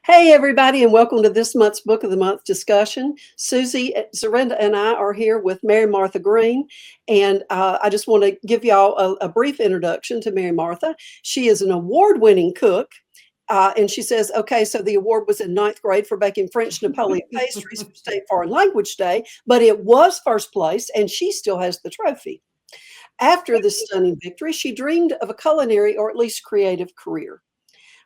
Hey, everybody, and welcome to this month's Book of the Month discussion. Susie Zurenda and I are here with Mary Martha Greene, and I just want to give y'all a brief introduction to Mary Martha. She is an award-winning cook, and she says, okay, so the award was in ninth grade for baking French Napoleon pastries for State Foreign Language Day, but it was first place, and she still has the trophy. After this stunning victory, she dreamed of a culinary or at least creative career.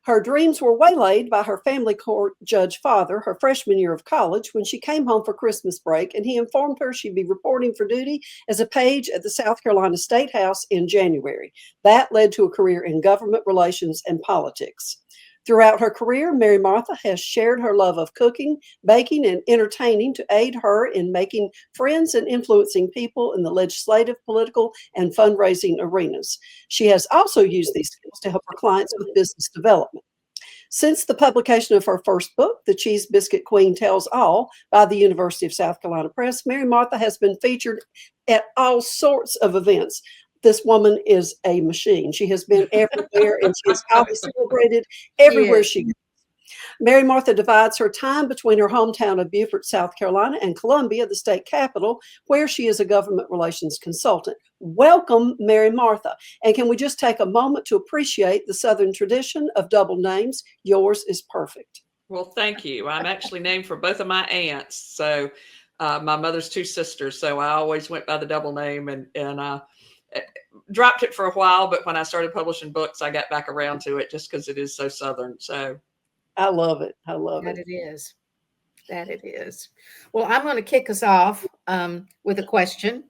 Her dreams were waylaid by her family court judge father her freshman year of college when she came home for Christmas break, and he informed her she'd be reporting for duty as a page at the South Carolina State House in January. That led to a career in government relations and politics. Throughout her career, Mary Martha has shared her love of cooking, baking, and entertaining to aid her in making friends and influencing people in the legislative, political, and fundraising arenas. She has also used these skills to help her clients with business development. Since the publication of her first book, The Cheese Biscuit Queen Tells All, by the University of South Carolina Press, Mary Martha has been featured at all sorts of events. This woman is a machine. She has been everywhere and she is always celebrated everywhere she goes. Mary Martha divides her time between her hometown of Beaufort, South Carolina, and Columbia, the state capital, where she is a government relations consultant. Welcome, Mary Martha. And can we just take a moment to appreciate the Southern tradition of double names? Yours is perfect. Well, thank you. I'm actually named for both of my aunts. So my mother's two sisters. So I always went by the double name and dropped it for a while. But when I started publishing books, I got back around to it just because it is so Southern. So I love it. I love That it. it is. That it is. Well, I'm going to kick us off with a question.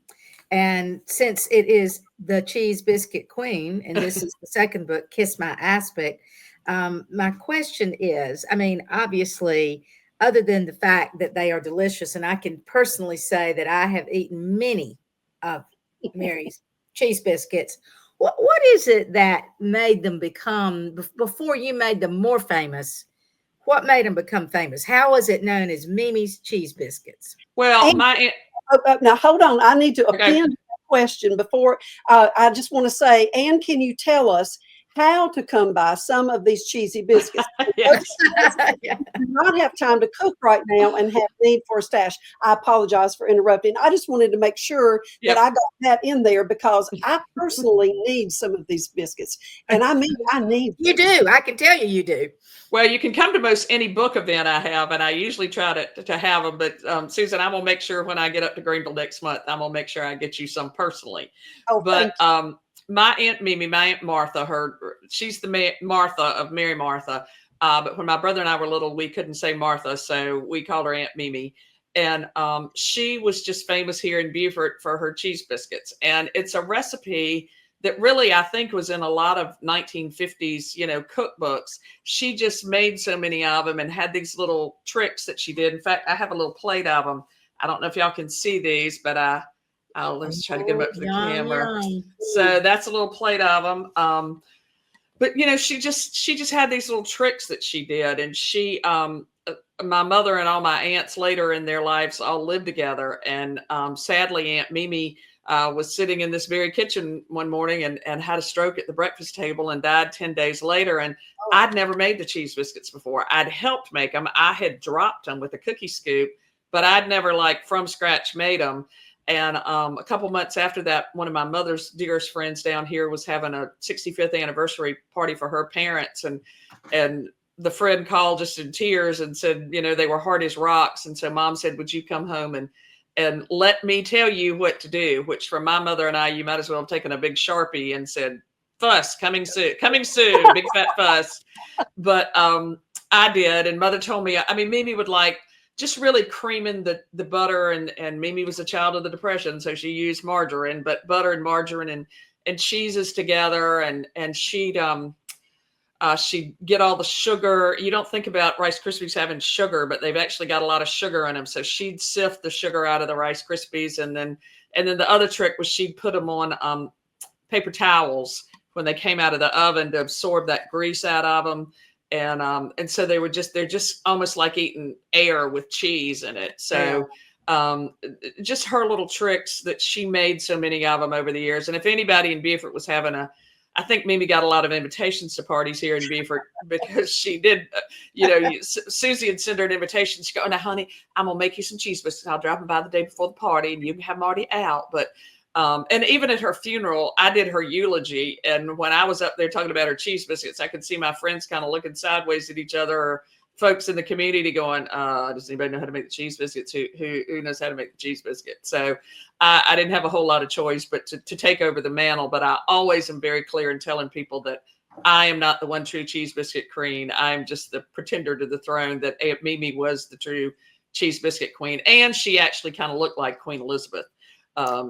And since it is the Cheese Biscuit Queen, and this is the second book, Kiss My Aspic, my question is, I mean, obviously, other than the fact that they are delicious, and I can personally say that I have eaten many of Mary's cheese biscuits. What is it that made them become, before you made them more famous, what made them become famous? How was it known as Mimi's Cheese Biscuits? well, And, my now, hold on. I need to okay. append that question before. I just want to say, Anne, can you tell us how to come by some of these cheesy biscuits? Yes. Do not have time to cook right now and have need for a stash. I apologize for interrupting. I just wanted to make sure Yep. that I got that in there because I personally need some of these biscuits. And I mean, I need You do. I can tell you, you do. Well, you can come to most any book event I have, and I usually try to have them. But Susan, I'm gonna make sure when I get up to Greenville next month, I'm gonna make sure I get you some personally. Oh, thank But my Aunt Mimi, my Aunt Martha, she's the Martha of Mary Martha. But when my brother and I were little, we couldn't say Martha, so we called her Aunt Mimi. And she was just famous here in Beaufort for her cheese biscuits. And it's a recipe that really, I think, was in a lot of 1950s, cookbooks. She just made so many of them and had these little tricks that she did. In fact, I have a little plate of them. I don't know if y'all can see these, but let's try to get them up to the camera. Yum. So that's a little plate of them. But she just had these little tricks that she did, and my mother and all my aunts later in their lives all lived together, and sadly, Aunt Mimi was sitting in this very kitchen one morning and had a stroke at the breakfast table and died 10 days later. And I'd never made the cheese biscuits before. I'd helped make them. I had dropped them with a cookie scoop, but I'd never from scratch made them. And a couple months after that, one of my mother's dearest friends down here was having a 65th anniversary party for her parents. And the friend called just in tears and said, they were hard as rocks. And so Mom said, would you come home and let me tell you what to do? Which for my mother and I, you might as well have taken a big Sharpie and said, fuss, coming soon, big fat fuss. But I did. And Mother told me, Mimi would just really creaming the butter, and Mimi was a child of the Depression, so she used margarine, but butter and margarine and cheeses together, and she'd get all the sugar. You don't think about Rice Krispies having sugar, but they've actually got a lot of sugar in them. So she'd sift the sugar out of the Rice Krispies, and then the other trick was she'd put them on paper towels when they came out of the oven to absorb that grease out of them. And so they're just almost like eating air with cheese in it. So just her little tricks that she made so many of them over the years. And if anybody in Beaufort was having I think Mimi got a lot of invitations to parties here in Beaufort because she did, Susie had sent her an invitation. She go, "Now, honey, I'm going to make you some cheese biscuits. I'll drop them by the day before the party and you can have them already out." But, and even at her funeral, I did her eulogy. And when I was up there talking about her cheese biscuits, I could see my friends kind of looking sideways at each other, or folks in the community going, "Does anybody know how to make the cheese biscuits? Who knows how to make the cheese biscuit?" So I didn't have a whole lot of choice but to take over the mantle. But I always am very clear in telling people that I am not the one true Cheese Biscuit Queen. I'm just the pretender to the throne, that Aunt Mimi was the true Cheese Biscuit Queen. And she actually kind of looked like Queen Elizabeth.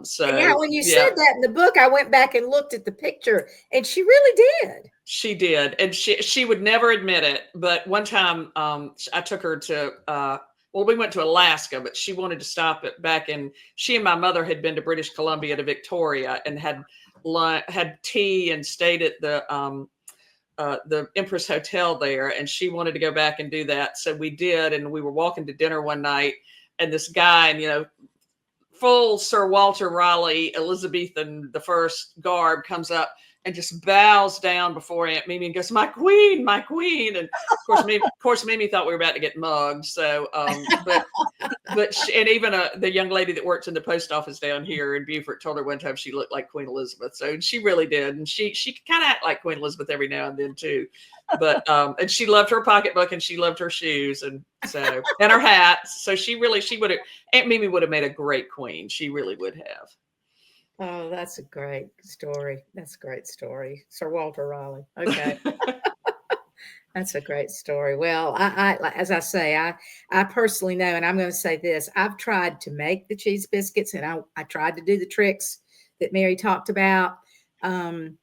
So yeah, when you said that in the book, I went back and looked at the picture, and she really did. She did, and she would never admit it. But one time, I took her to we went to Alaska, but she wanted to stop back, and she and my mother had been to British Columbia to Victoria and had tea and stayed at the Empress Hotel there, and she wanted to go back and do that, so we did. And we were walking to dinner one night, and this guy, and full Sir Walter Raleigh, Elizabethan the First garb, comes up and just bows down before Aunt Mimi and goes, "My queen, my queen." And of course, Mimi thought we were about to get mugged. So, and even the young lady that works in the post office down here in Beaufort told her one time she looked like Queen Elizabeth. So she really did, and she kind of act like Queen Elizabeth every now and then too. But and she loved her pocketbook and she loved her shoes, and her hat. So Aunt Mimi would have made a great queen. She really would have. Oh, that's a great story. That's a great story. Sir Walter Raleigh. Okay. That's a great story. Well, I as I say, I personally know, and I'm going to say this, I've tried to make the cheese biscuits, and I tried to do the tricks that Mary talked about. And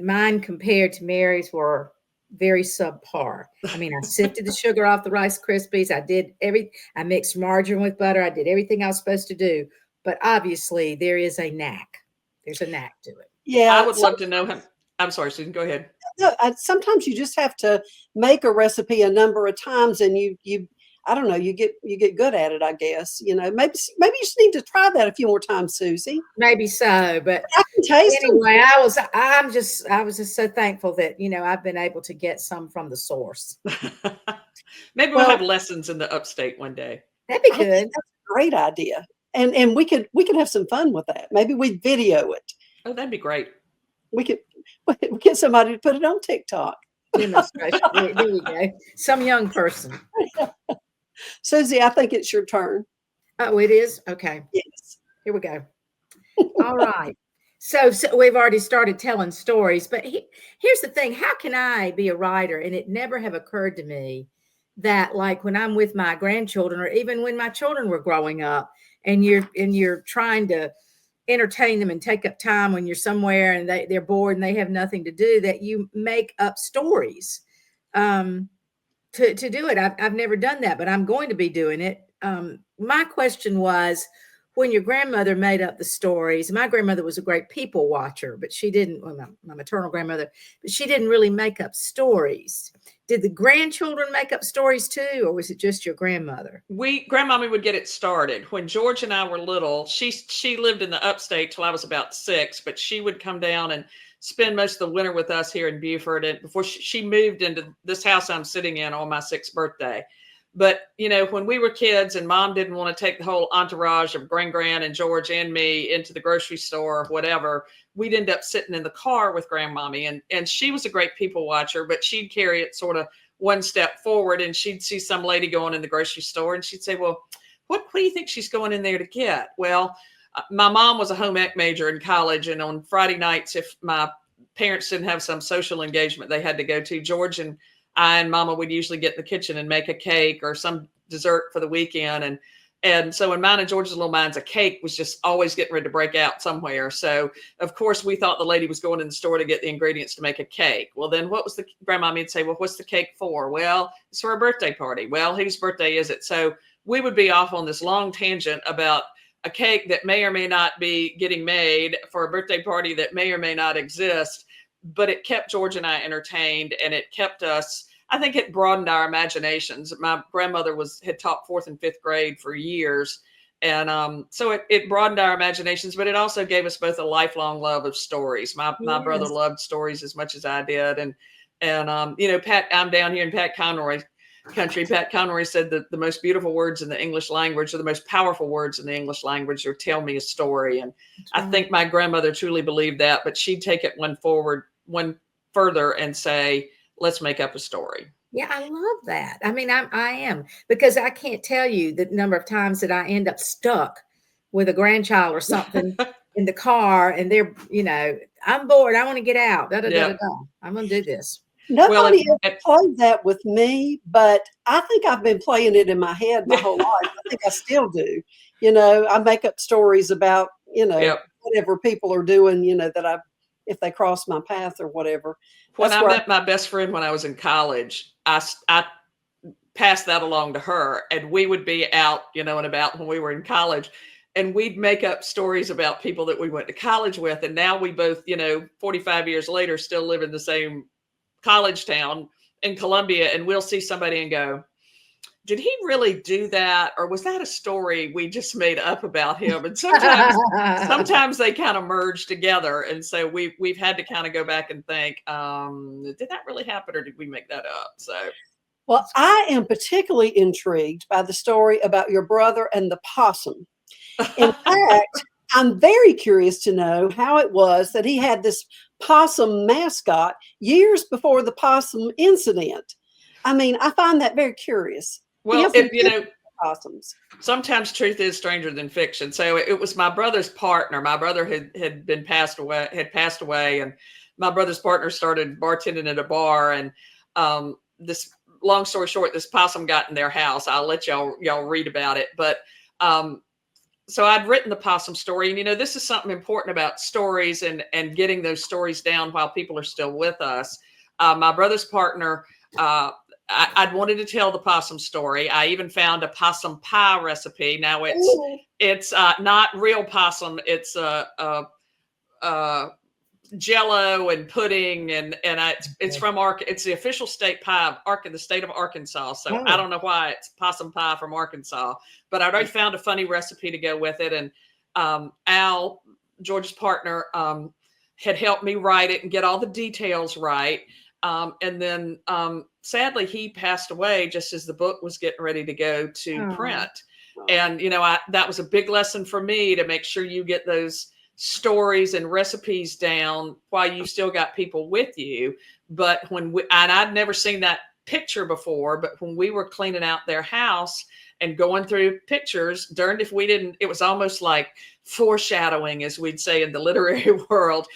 mine compared to Mary's were very subpar. I mean, I sifted the sugar off the Rice Krispies. I mixed margarine with butter. I did everything I was supposed to do. But obviously there is a knack. There's a knack to it. Yeah. I would love to know him. I'm sorry, Susan, go ahead. No, sometimes you just have to make a recipe a number of times, and you I don't know, you get good at it, I guess. Maybe you just need to try that a few more times, Susie. Maybe so, but I can taste anyway, I was just so thankful that I've been able to get some from the source. Maybe we'll have lessons in the upstate one day. That'd be good. That's a great idea. And we could have some fun with that. Maybe we'd video it. Oh, that'd be great. We get somebody to put it on TikTok. Demonstration. There you go. Some young person. Susie, I think it's your turn. Oh, it is? Okay. Yes. Here we go. All right. So we've already started telling stories, but here's the thing. How can I be a writer? And it never have occurred to me that, like, when I'm with my grandchildren, or even when my children were growing up, and you're trying to entertain them and take up time when you're somewhere and they're bored and they have nothing to do, that you make up stories to do it. I've never done that, but I'm going to be doing it. My question was, when your grandmother made up the stories, my grandmother was a great people watcher, but she didn't, my maternal grandmother, but she didn't really make up stories. Did the grandchildren make up stories too, or was it just your grandmother? Grandmommy would get it started. When George and I were little, she lived in the upstate till I was about 6, but she would come down and spend most of the winter with us here in Beaufort. And before she moved into this house I'm sitting in on my 6th birthday. But, when we were kids and Mom didn't want to take the whole entourage of Gran and George and me into the grocery store or whatever, we'd end up sitting in the car with Grandmommy. And she was a great people watcher, but she'd carry it sort of one step forward, and she'd see some lady going in the grocery store and she'd say, "Well, what do you think she's going in there to get?" Well, my mom was a home ec major in college, and on Friday nights, if my parents didn't have some social engagement they had to go to, George and I and Mama would usually get in the kitchen and make a cake or some dessert for the weekend. And so in mine and George's little minds, a cake was just always getting ready to break out somewhere. So of course we thought the lady was going in the store to get the ingredients to make a cake. Well, then what was Grandma would say, "Well, what's the cake for?" "Well, it's for a birthday party." "Well, whose birthday is it?" So we would be off on this long tangent about a cake that may or may not be getting made for a birthday party that may or may not exist. But it kept George and I entertained, and it kept us, I think it broadened our imaginations. My grandmother had taught 4th and 5th grade for years. And so it broadened our imaginations, but it also gave us both a lifelong love of stories. My brother Yes. loved stories as much as I did. And you know, Pat, I'm down here in Pat Conroy country. Pat Conroy said that the most beautiful words in the English language, or the most powerful words in the English language, are tell me a story. And I think my grandmother truly believed that, but she'd take it one further and say, let's make up a story. Yeah, I love that. I mean, I am, because I can't tell you the number of times that I end up stuck with a grandchild or something in the car, and they're, you know, I'm bored. I want to get out. Da, da, da, da, Yeah. da. I'm going to do this. Nobody ever played that with me, but I think I've been playing it in my head my whole life. I think I still do. You know, I make up stories about, you know, Yep. whatever people are doing, you know, if they cross my path or whatever. When I met my best friend when I was in college, I passed that along to her, and we would be out, you know, and about when we were in college, and we'd make up stories about people that we went to college with. And now we both, you know, 45 years later, still live in the same college town in Columbia, and we'll see somebody and go, did he really do that? Or was that a story we just made up about him? And sometimes they kind of merge together. And so we've had to kind of go back and think, did that really happen, or did we make that up? So, well, I am particularly intrigued by the story about your brother and the possum. In fact, I'm very curious to know how it was that he had this possum mascot years before the possum incident. I mean, I find that very curious. Well, you know, possums. Sometimes truth is stranger than fiction. So it was my brother's partner. My brother had passed away, and my brother's partner started bartending at a bar. And this, long story short, this possum got in their house. I'll let y'all read about it. But so I'd written the possum story, and you know, this is something important about stories and getting those stories down while people are still with us. My brother's partner, I'd wanted to tell the possum story. I even found a possum pie recipe. Now it's not real possum. It's Jello and pudding, and it's from it's the official state pie of the state of Arkansas. So I don't know why it's possum pie from Arkansas, but I'd already found a funny recipe to go with it. And Al, George's partner, had helped me write it and get all the details right. And then sadly, he passed away just as the book was getting ready to go to print. And, you know, that was a big lesson for me, to make sure you get those stories and recipes down while you still got people with you. But and I'd never seen that picture before, but when we were cleaning out their house and going through pictures, darned if we didn't, it was almost like foreshadowing, as we'd say in the literary world.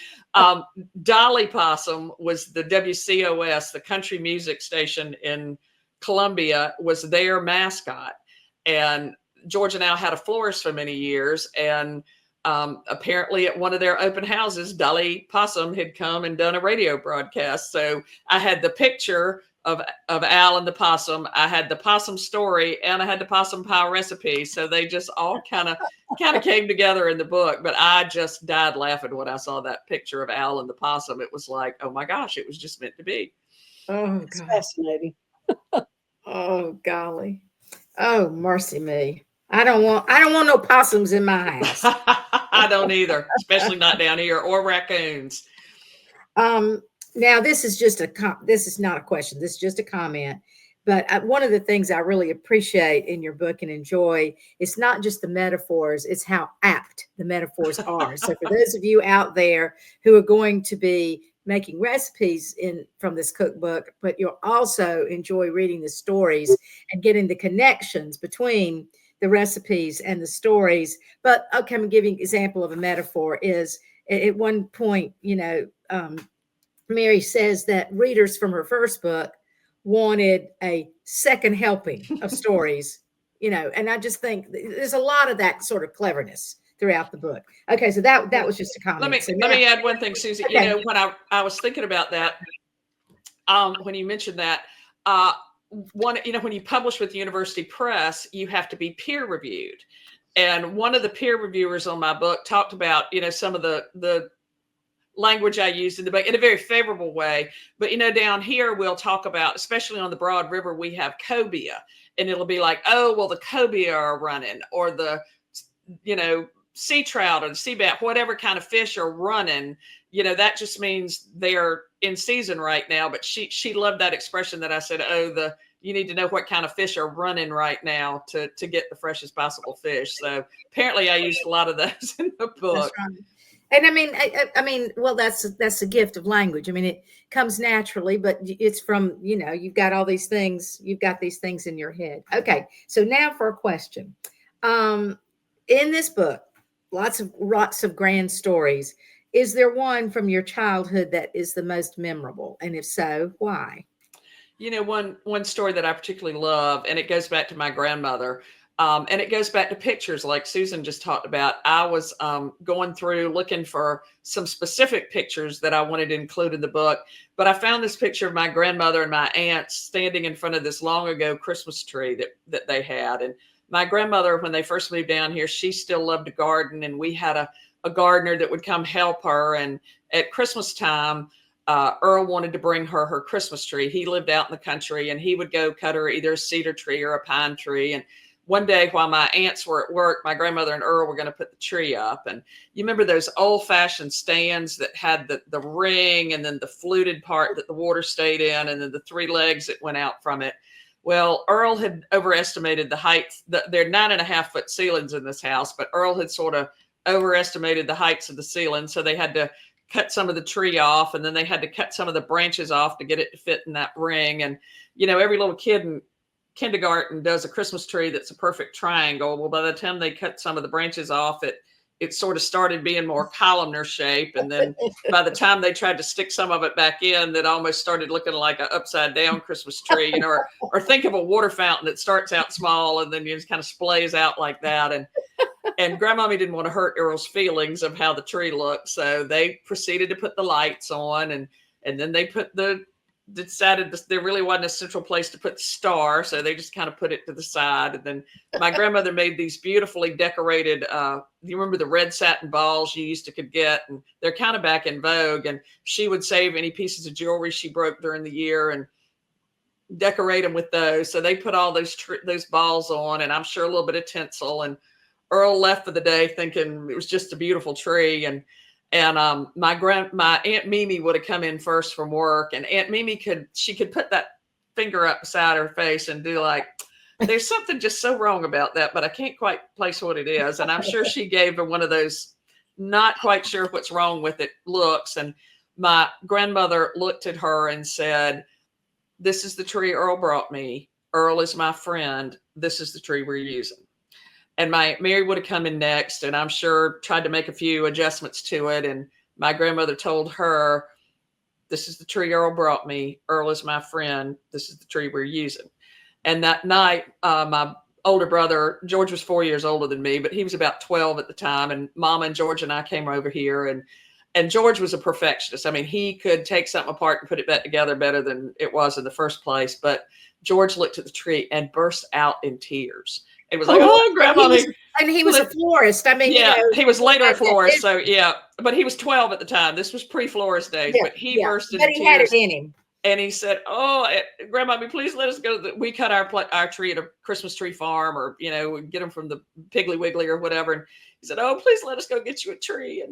Dolly Possum was the WCOS, the country music station in Columbia, was their mascot. And George and Al had a florist for many years. And apparently at one of their open houses, Dolly Possum had come and done a radio broadcast. So I had the picture of Al and the possum. I had the possum story, and I had the possum pie recipe. So they just all kind of came together in the book. But I just died laughing when I saw that picture of Al and the possum. It was like, oh my gosh, it was just meant to be. Oh, it's fascinating. Oh, golly. Oh, mercy me. I don't want no possums in my house. I don't either, especially not down here, or raccoons. Now this is just this is not a question. This is just a comment. But one of the things I really appreciate in your book and enjoy, it's not just the metaphors, it's how apt the metaphors are. So for those of you out there who are going to be making recipes from this cookbook, but you'll also enjoy reading the stories and getting the connections between the recipes and the stories. But okay, I'm giving an example of a metaphor. Is at one point, you know, Mary says that readers from her first book wanted a second helping of stories, you know, and I just think there's a lot of that sort of cleverness throughout the book. Okay, so that was just a comment. Let me add one thing, Susie. Okay. You know, when I was thinking about that, when you mentioned that, you know, when you publish with the University Press, you have to be peer reviewed. And one of the peer reviewers on my book talked about, you know, some of the language I used in the book in a very favorable way. But, you know, down here, we'll talk about, especially on the Broad River, we have cobia, and it'll be like, oh, well, the cobia are running, or the sea trout or sea bat, whatever kind of fish are running, that just means they're in season right now. But she loved that expression that I said, you need to know what kind of fish are running right now to get the freshest possible fish. So apparently I used a lot of those in the book. That's right. And I mean, well, that's the gift of language. I mean, it comes naturally, but it's from, you've got all these things, you've got these things in your head. Okay. So now for a question. In this book, lots of grand stories. Is there one from your childhood that is the most memorable? And if so, why? One story that I particularly love, and it goes back to my grandmother, and it goes back to pictures like Susan just talked about. I was going through looking for some specific pictures that I wanted to include in the book, but I found this picture of my grandmother and my aunts standing in front of this long ago Christmas tree that they had. And my grandmother, when they first moved down here, she still loved to garden, and we had a gardener that would come help her. And at Christmas time, Earl wanted to bring her Christmas tree. He lived out in the country, and he would go cut her either a cedar tree or a pine tree. And one day while my aunts were at work, my grandmother and Earl were going to put the tree up. And you remember those old fashioned stands that had the ring and then the fluted part that the water stayed in, and then the three legs that went out from it. Well, Earl had overestimated the height. There are 9.5-foot ceilings in this house, but Earl had sort of overestimated the heights of the ceiling. So they had to cut some of the tree off, and then they had to cut some of the branches off to get it to fit in that ring. And, every little kid in kindergarten does a Christmas tree that's a perfect triangle. Well, by the time they cut some of the branches off, it sort of started being more columnar shape. And then by the time they tried to stick some of it back in, that almost started looking like an upside down Christmas tree, or think of a water fountain that starts out small and then just kind of splays out like that. And Grandmommy didn't want to hurt Earl's feelings of how the tree looked. So they proceeded to put the lights on, and then they decided there really wasn't a central place to put the star. So they just kind of put it to the side. And then my grandmother made these beautifully decorated, you remember the red satin balls you used to could get, and they're kind of back in vogue. And she would save any pieces of jewelry she broke during the year and decorate them with those. So they put all those balls on, and I'm sure a little bit of tinsel. And Earl left for the day thinking it was just a beautiful tree. And my Aunt Mimi would have come in first from work, and Aunt Mimi could put that finger up beside her face and do like, there's something just so wrong about that, but I can't quite place what it is. And I'm sure she gave her one of those not quite sure what's wrong with it looks. And my grandmother looked at her and said, "This is the tree Earl brought me. Earl is my friend. This is the tree we're using." And Mary would have come in next, and I'm sure tried to make a few adjustments to it. And my grandmother told her, "This is the tree Earl brought me. Earl is my friend. This is the tree we're using." And that night, my older brother, George was 4 years older than me, but he was about 12 at the time. And Mama and George and I came over here, and George was a perfectionist. I mean, he could take something apart and put it back together better than it was in the first place. But George looked at the tree and burst out in tears. It was like, "Oh, Grandma." And he was a florist. I mean, yeah, he was later a florist. So yeah, but he was 12 at the time. This was pre-florist days, but he burst into tears. But he had it in him. And he said, "Oh, Grandma, please let us go. We cut our tree at a Christmas tree farm, or, get them from the Piggly Wiggly or whatever." And he said, "Oh, please let us go get you a tree."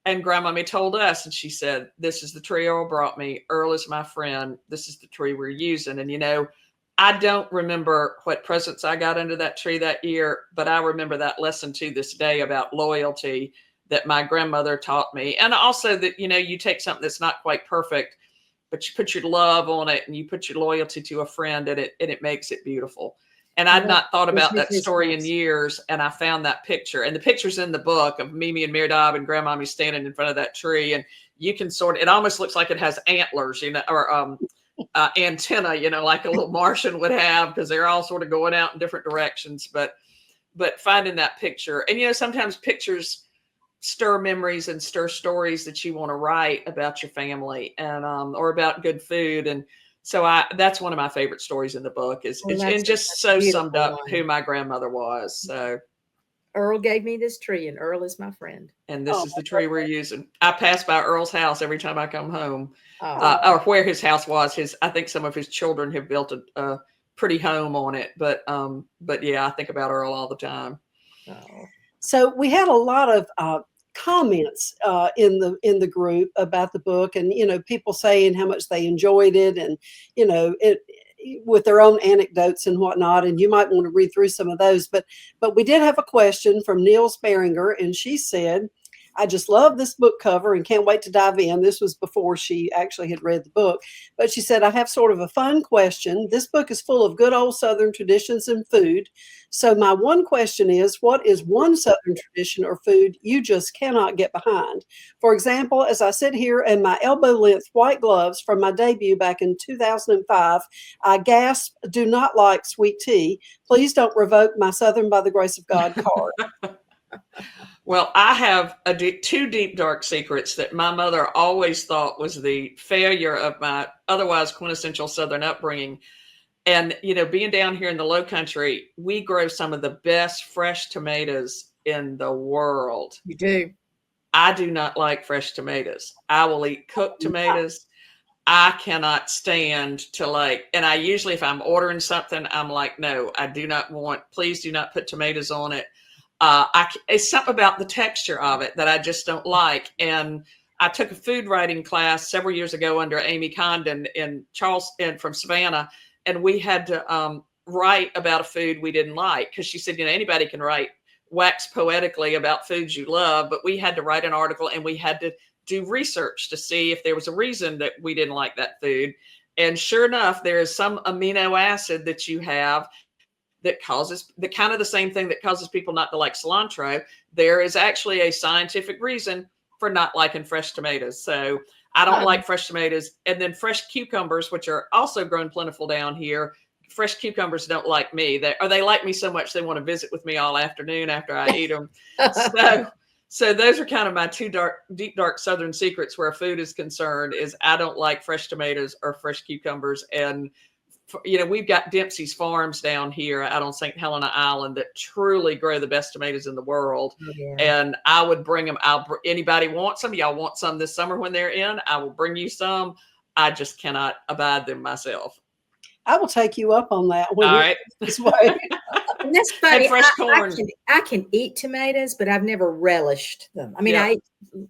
And Grandmommy told us, and she said, "This is the tree Earl brought me. Earl is my friend. This is the tree we're using." And, I don't remember what presents I got under that tree that year, but I remember that lesson to this day about loyalty that my grandmother taught me. And also that, you take something that's not quite perfect, but you put your love on it and you put your loyalty to a friend, and it makes it beautiful. And I'd not thought about that story in years. And I found that picture, and the picture's in the book of Mimi and Mary Dobb and Grandmommy standing in front of that tree. And you can it almost looks like it has antlers, or, antenna, like a little Martian would have, because they're all sort of going out in different directions. But finding that picture, and sometimes pictures stir memories and stir stories that you want to write about your family, and or about good food. And so that's one of my favorite stories in the book, and just so summed up who my grandmother was. So Earl gave me this tree, and Earl is my friend. And this is the tree we're using. I pass by Earl's house every time I come home, or where his house was. I think some of his children have built a pretty home on it. But yeah, I think about Earl all the time. Oh, So we had a lot of comments in the group about the book, and people saying how much they enjoyed it, and it with their own anecdotes and whatnot. And you might want to read through some of those. But we did have a question from Niels Beringer, and she said, I just love this book cover and can't wait to dive in. This was before she actually had read the book. But she said, I have sort of a fun question. This book is full of good old Southern traditions and food. So my one question is, what is one Southern tradition or food you just cannot get behind? For example, as I sit here in my elbow-length white gloves from my debut back in 2005, I gasp, do not like sweet tea. Please don't revoke my Southern by the grace of God card. Well, I have two deep, dark secrets that my mother always thought was the failure of my otherwise quintessential Southern upbringing. And, being down here in the Lowcountry, we grow some of the best fresh tomatoes in the world. You do. I do not like fresh tomatoes. I will eat cooked tomatoes. I cannot stand to and I usually, if I'm ordering something, I'm like, no, I do not want, please do not put tomatoes on it. It's something about the texture of it that I just don't like. And I took a food writing class several years ago under Amy Condon in Charleston from Savannah. And we had to write about a food we didn't like, because she said, anybody can wax poetically about foods you love, but we had to write an article and we had to do research to see if there was a reason that we didn't like that food. And sure enough, there is some amino acid that you have that causes the kind of the same thing that causes people not to like cilantro. There is actually a scientific reason for not liking fresh tomatoes. So I don't like fresh tomatoes. And then fresh cucumbers, which are also grown plentiful down here. Fresh cucumbers don't like me. They like me so much they want to visit with me all afternoon after I eat them. So those are kind of my two deep, dark Southern secrets where food is concerned, is I don't like fresh tomatoes or fresh cucumbers. And we've got Dempsey's Farms down here out on St. Helena Island that truly grow the best tomatoes in the world. Yeah. And I would bring them. Anybody want some? Y'all want some this summer when they're in? I will bring you some. I just cannot abide them myself. I will take you up on that. All right. This way. And that's funny. And fresh corn. I can eat tomatoes, but I've never relished them. I mean, Yeah. I eat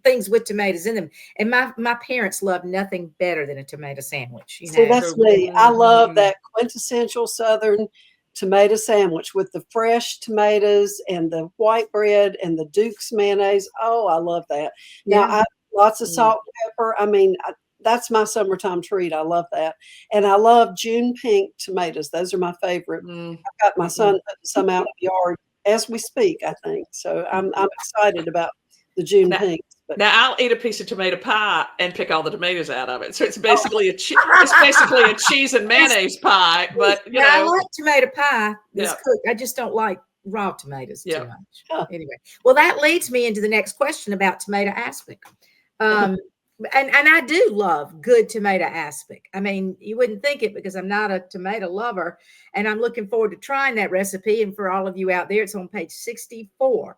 things with tomatoes in them. And my parents love nothing better than a tomato sandwich. See, that's me. I love that quintessential Southern tomato sandwich with the fresh tomatoes and the white bread and the Duke's mayonnaise. Oh, I love that. Now, lots of salt and pepper. I mean, that's my summertime treat. I love that. And I love June pink tomatoes. Those are my favorite. I've got my son putting some out in the yard as we speak, I think. So I'm excited about the June pink. Now I'll eat a piece of tomato pie and pick all the tomatoes out of it. So it's basically a cheese and mayonnaise pie. But I like tomato pie. It's Yeah. cooked. I just don't like raw tomatoes too Yeah. much. Oh. Anyway, well, that leads me into the next question about tomato aspic. And I do love good tomato aspic. I mean, you wouldn't think it because I'm not a tomato lover, and I'm looking forward to trying that recipe. And for all of you out there, it's on page 64.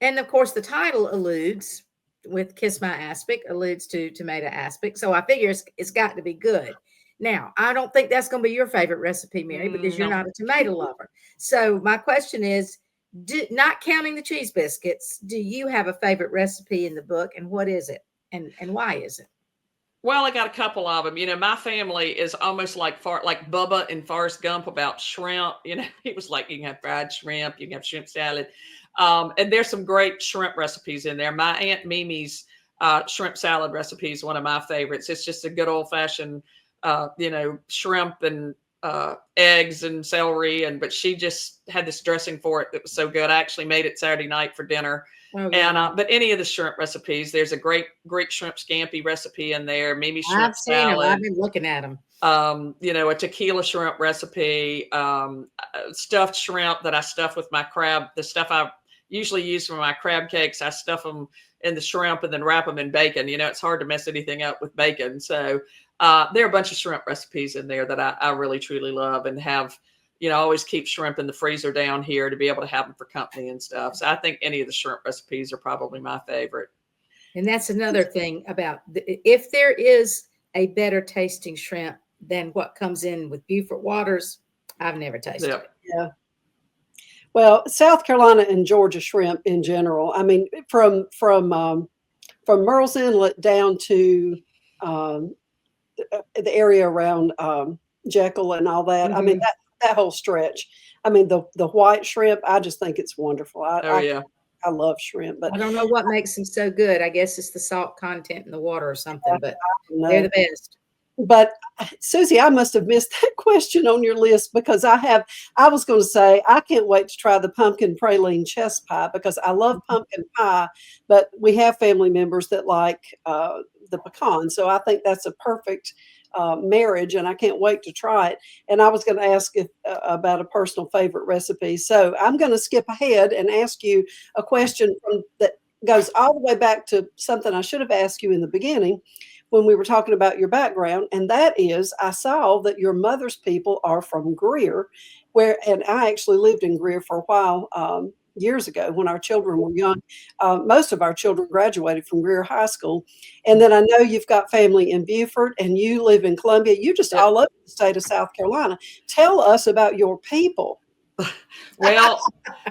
And of course, the title alludes with Kiss My Aspic, alludes to tomato aspic. So I figure it's got to be good. Now, I don't think that's going to be your favorite recipe, Mary, because you're not a tomato lover. So my question is, not counting the cheese biscuits, do you have a favorite recipe in the book, and what is it, and why is it? Well, I got a couple of them. My family is almost like Bubba and Forrest Gump about shrimp. He was like, you can have fried shrimp, you can have shrimp salad. And there's some great shrimp recipes in there. My Aunt Mimi's shrimp salad recipe is one of my favorites. It's just a good old fashioned, shrimp and eggs and celery, but she just had this dressing for it that was so good. I actually made it Saturday night for dinner. Oh, and but any of the shrimp recipes, there's a great Greek shrimp scampi recipe in there. Mimi shrimp salad. I've been looking at them. A tequila shrimp recipe, stuffed shrimp that I stuff with my crab. The stuff I usually use for my crab cakes, I stuff them in the shrimp and then wrap them in bacon. It's hard to mess anything up with bacon. So there are a bunch of shrimp recipes in there that I really, truly love, and have, always keep shrimp in the freezer down here to be able to have them for company and stuff. So I think any of the shrimp recipes are probably my favorite. And that's another thing about if there is a better tasting shrimp than what comes in with Beaufort Waters, I've never tasted it. Yeah. Well, South Carolina and Georgia shrimp in general. I mean, from Merle's Inlet down to um, the area around Jekyll and all that. I mean, Mhm. that whole stretch. I mean, the white shrimp. I just think it's wonderful. Oh yeah. I love shrimp, but I don't know what makes them so good. I guess it's the salt content in the water or something, but they're no. the best. But Susie, I must have missed that question on your list because I was going to say, I can't wait to try the pumpkin praline chess pie because I love pumpkin pie, but we have family members that like the pecan. So I think that's a perfect marriage and I can't wait to try it. And I was going to ask about a personal favorite recipe. So I'm going to skip ahead and ask you a question that goes all the way back to something I should have asked you in the beginning when we were talking about your background, and that is I saw that your mother's people are from Greer, and I actually lived in Greer for a while years ago when our children were young. Most of our children graduated from Greer High School, and then I know you've got family in Beaufort, and you live in Columbia. You just Yep. all over the state of South Carolina. Tell us about your people. Well,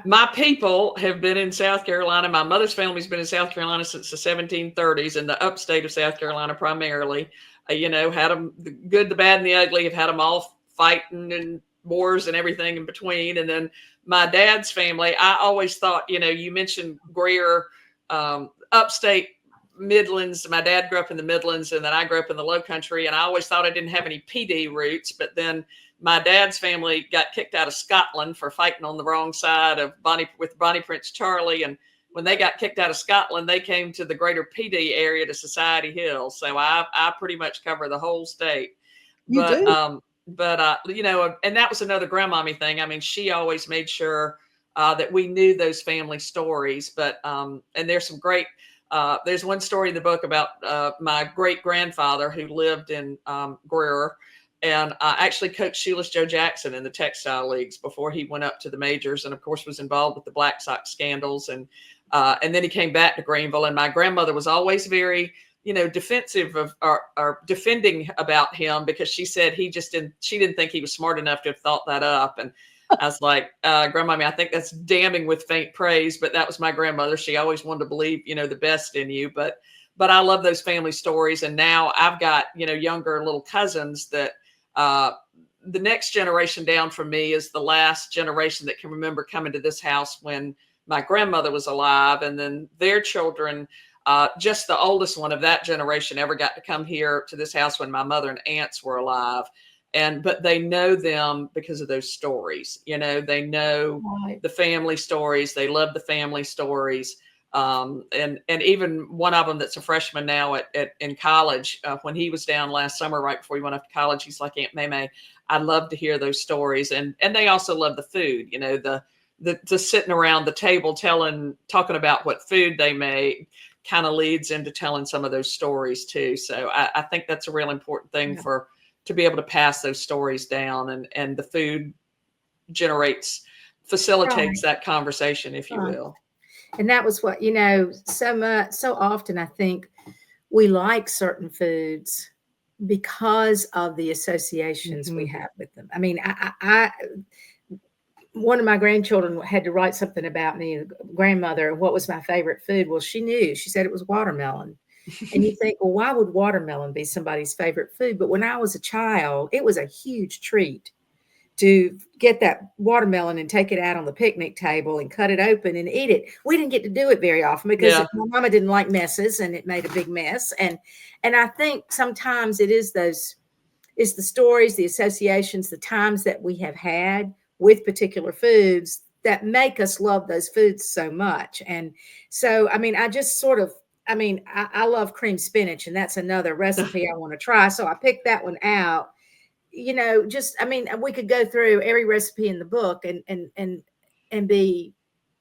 my people have been in South Carolina. My mother's family's been in South Carolina since the 1730s in the upstate of South Carolina primarily. Had them the good, the bad, and the ugly. Have had them all fighting and wars and everything in between. And then my dad's family, I always thought, you mentioned Greer, upstate Midlands. My dad grew up in the Midlands, and then I grew up in the Lowcountry. And I always thought I didn't have any PD roots, but then my dad's family got kicked out of Scotland for fighting on the wrong side of with Bonnie Prince Charlie. And when they got kicked out of Scotland, they came to the greater PD area to Society Hill. So I pretty much cover the whole state. You But, do. and that was another grandmommy thing. I mean, she always made sure that we knew those family stories. But, and there's some great, there's one story in the book about my great grandfather who lived in Greer. And I actually coached Shoeless Joe Jackson in the textile leagues before he went up to the majors, and of course was involved with the Black Sox scandals. And then he came back to Greenville. And my grandmother was always very, defensive of or defending about him because she said she didn't think he was smart enough to have thought that up. And I was like, Grandmommy, I think that's damning with faint praise, but that was my grandmother. She always wanted to believe, the best in you. But I love those family stories. And now I've got, younger little cousins that, the next generation down from me is the last generation that can remember coming to this house when my grandmother was alive, and then their children, just the oldest one of that generation ever got to come here to this house when my mother and aunts were alive. But they know them because of those stories. They know Right. the family stories. They love the family stories. And even one of them that's a freshman now in college, when he was down last summer, right before he went off to college, he's like, Aunt May, I love to hear those stories. And they also love the food, the sitting around the table talking about what food they made kind of leads into telling some of those stories too. So I think that's a real important thing Yeah. to be able to pass those stories down, and the food facilitates that conversation, if you Right. will. And that was what, so often I think we like certain foods because of the associations we have with them. I mean, one of my grandchildren had to write something about me, grandmother, what was my favorite food? Well, she knew. She said it was watermelon. And you think, well, why would watermelon be somebody's favorite food? But when I was a child, it was a huge treat to get that watermelon and take it out on the picnic table and cut it open and eat it. We didn't get to do it very often because my mama didn't like messes and it made a big mess. And I think sometimes it's the stories, the associations, the times that we have had with particular foods that make us love those foods so much. And so, I mean, I love cream spinach, and that's another recipe I want to try. So I picked that one out. We could go through every recipe in the book and be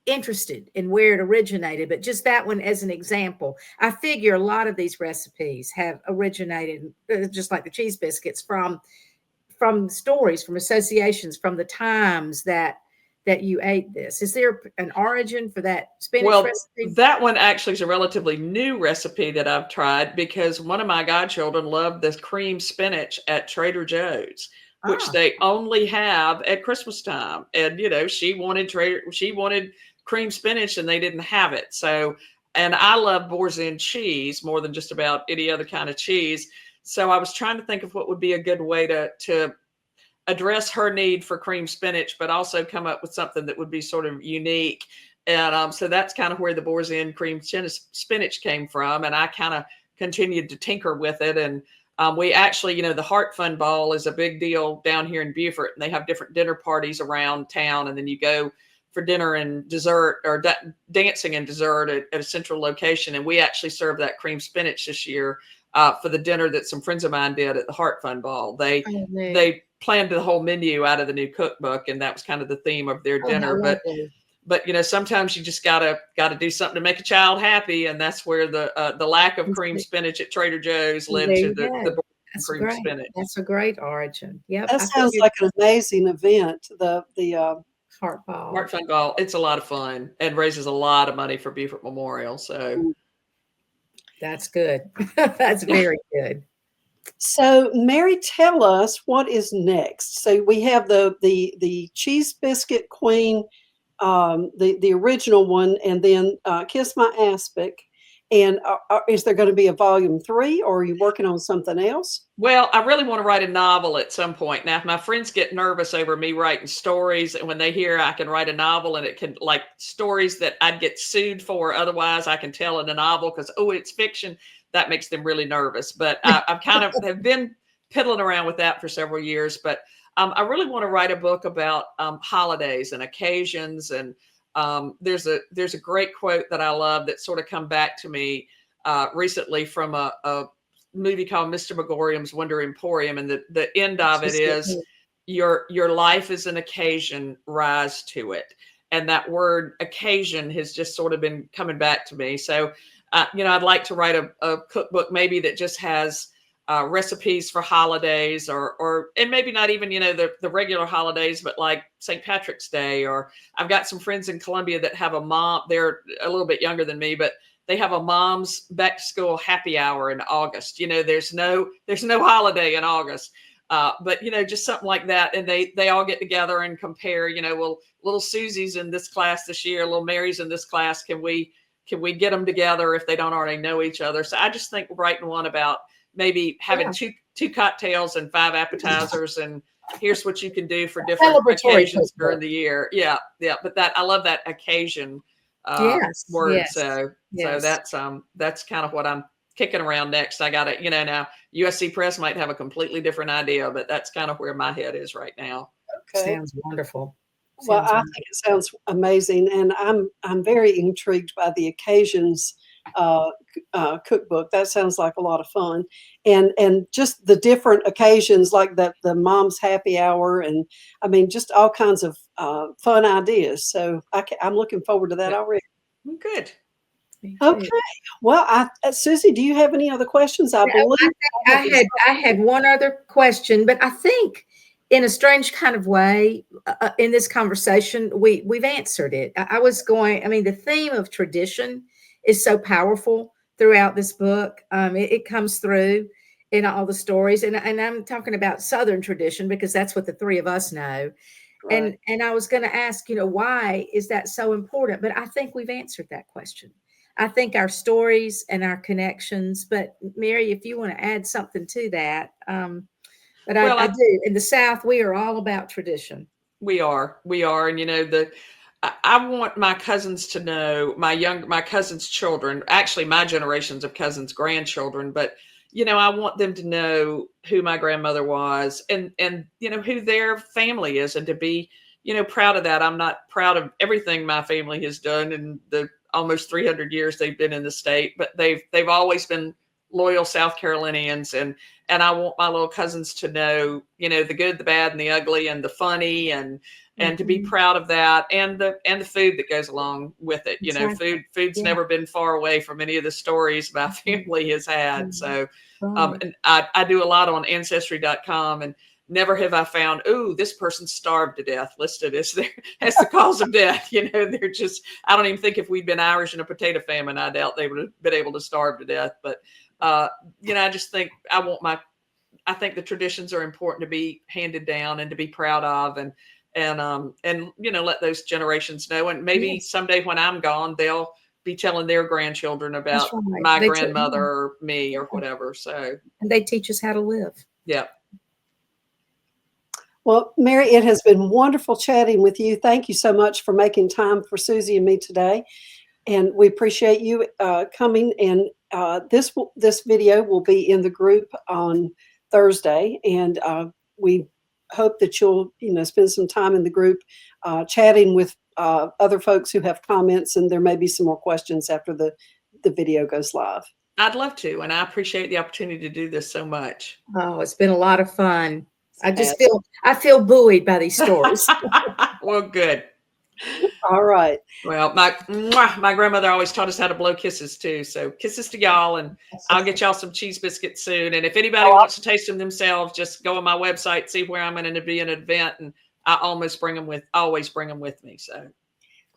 interested in where it originated, but just that one as an example. I figure a lot of these recipes have originated, just like the cheese biscuits, from stories, from associations, from the times that you ate this. Is there an origin for that spinach recipe? That one actually is a relatively new recipe that I've tried because one of my godchildren loved this cream spinach at Trader Joe's. which they only have at Christmas time. And, she wanted cream spinach and they didn't have it. So, and I love Boar's End cheese more than just about any other kind of cheese. So I was trying to think of what would be a good way to address her need for cream spinach, but also come up with something that would be sort of unique. And so that's kind of where the Boar's End cream spinach came from. And I kind of continued to tinker with it. And we actually, the Heart Fund Ball is a big deal down here in Beaufort, and they have different dinner parties around town. And then you go for dinner and dessert, or dancing and dessert at a central location. And we actually served that cream spinach this year for the dinner that some friends of mine did at the Heart Fund Ball. They planned the whole menu out of the new cookbook, and that was kind of the theme of their dinner. But sometimes you just gotta do something to make a child happy, and that's where the lack of cream spinach at Trader Joe's led to the cream spinach. That's a great origin. Yep, that sounds like an amazing event. The Heart Fund Ball. It's a lot of fun and raises a lot of money for Beaufort Memorial. So that's good. That's very good. So, Mary, tell us what is next. So we have the Cheese Biscuit Queen, the original one, and then Kiss My Aspic. And is there going to be a volume 3, or are you working on something else? Well, I really want to write a novel at some point. Now, if my friends get nervous over me writing stories, and when they hear I can write a novel and it can, like, stories that I'd get sued for, otherwise I can tell in a novel because, it's fiction, that makes them really nervous. But I've kind of have been piddling around with that for several years. But I really want to write a book about holidays and occasions. And there's a great quote that I love that sort of come back to me recently from a movie called Mr. Megorium's Wonder Emporium. And the end of it is, your life is an occasion, rise to it. And that word occasion has just sort of been coming back to me. So, I'd like to write a cookbook maybe that just has recipes for holidays, and maybe not even, the regular holidays, but like St. Patrick's Day. Or I've got some friends in Columbia that have a mom. They're a little bit younger than me, but they have a mom's back to school happy hour in August. There's no holiday in August. But just something like that. And they all get together and compare, well, little Susie's in this class this year, little Mary's in this class. Can we get them together if they don't already know each other? So I just think writing one about maybe having two cocktails and 5 appetizers, and here's what you can do for different occasions during the year. Yeah. But I love that occasion word. Yes. So that's kind of what I'm kicking around next. I got to, now USC Press might have a completely different idea, but that's kind of where my head is right now. Okay. Sounds wonderful. Well, I think it sounds amazing, and I'm very intrigued by the occasions cookbook. That sounds like a lot of fun, and just the different occasions, like the mom's happy hour, and I mean just all kinds of fun ideas. So I'm looking forward to that already. Good. Okay. Well, Susie, do you have any other questions? I believe I had one other question, but I think, in a strange kind of way, in this conversation, we've answered it. The theme of tradition is so powerful throughout this book. It comes through in all the stories. And I'm talking about Southern tradition because that's what the three of us know. Right. And I was going to ask, why is that so important? But I think we've answered that question. I think our stories and our connections. But Mary, if you want to add something to that, but I do. In the South, we are all about tradition. We are. And, I want my cousins to know, my cousins' children, actually my generations of cousins' grandchildren, but, I want them to know who my grandmother was and, who their family is, and to be, proud of that. I'm not proud of everything my family has done in the almost 300 years they've been in the state, but they've always been loyal South Carolinians, and I want my little cousins to know, the good, the bad, and the ugly, and the funny, and to be proud of that, and the food that goes along with it. Exactly. Food's never been far away from any of the stories my family has had. So, and I do a lot on Ancestry.com, and never have I found, this person starved to death listed as the cause of death. They're just, I don't even think if we'd been Irish in a potato famine, I doubt they would have been able to starve to death. But I just think I want I think the traditions are important to be handed down and to be proud of, and let those generations know. And maybe someday when I'm gone, they'll be telling their grandchildren about right. my grandmother or me or whatever. So, and they teach us how to live. Yeah. Well, Mary, it has been wonderful chatting with you. Thank you so much for making time for Susie and me today. And we appreciate you coming. And this video will be in the group on Thursday. And we hope that you'll spend some time in the group chatting with other folks who have comments. And there may be some more questions after the video goes live. I'd love to. And I appreciate the opportunity to do this so much. Oh, it's been a lot of fun. I feel buoyed by these stories. Well, good. All right. Well, my grandmother always taught us how to blow kisses too. So kisses to y'all, and I'll get y'all some cheese biscuits soon. And if anybody wants to taste them themselves, just go on my website, see where I'm going to be at an event, and I always bring them with me. So,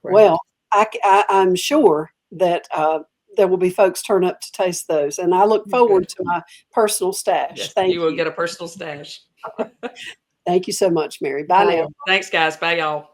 well, I'm sure that there will be folks turn up to taste those, and I look forward to my personal stash. Yes, Thank you. You will get a personal stash. Thank you so much, Mary. Bye now. Thanks, guys. Bye, y'all.